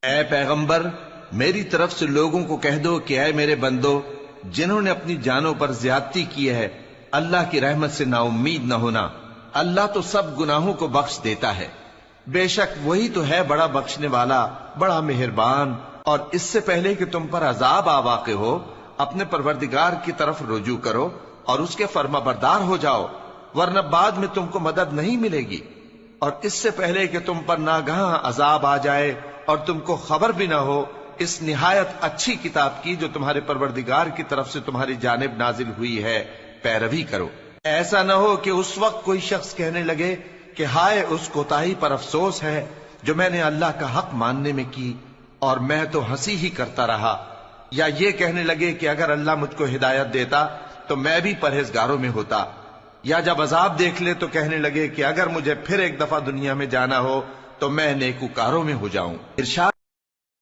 اے پیغمبر، میری طرف سے لوگوں کو کہہ دو کہ اے میرے بندو، جنہوں نے اپنی جانوں پر زیادتی کی ہے، اللہ کی رحمت سے نا امید نہ ہونا۔ اللہ تو سب گناہوں کو بخش دیتا ہے، بے شک وہی تو ہے بڑا بخشنے والا، بڑا مہربان۔ اور اس سے پہلے کہ تم پر عذاب آ واقع ہو، اپنے پروردگار کی طرف رجوع کرو اور اس کے فرما بردار ہو جاؤ، ورنہ بعد میں تم کو مدد نہیں ملے گی۔ اور اس سے پہلے کہ تم پر ناگہاں عذاب آ جائے اور تم کو خبر بھی نہ ہو، اس نہایت اچھی کتاب کی جو تمہارے پروردگار کی طرف سے تمہاری جانب نازل ہوئی ہے پیروی کرو۔ ایسا نہ ہو کہ اس وقت کوئی شخص کہنے لگے کہ ہائے اس کوتاہی پر افسوس ہے جو میں نے اللہ کا حق ماننے میں کی، اور میں تو ہنسی ہی کرتا رہا، یا یہ کہنے لگے کہ اگر اللہ مجھ کو ہدایت دیتا تو میں بھی پرہیزگاروں میں ہوتا، یا جب عذاب دیکھ لے تو کہنے لگے کہ اگر مجھے پھر ایک دفعہ دنیا میں جانا ہو تو میں نیکوکاروں میں ہو جاؤں۔ ارشاد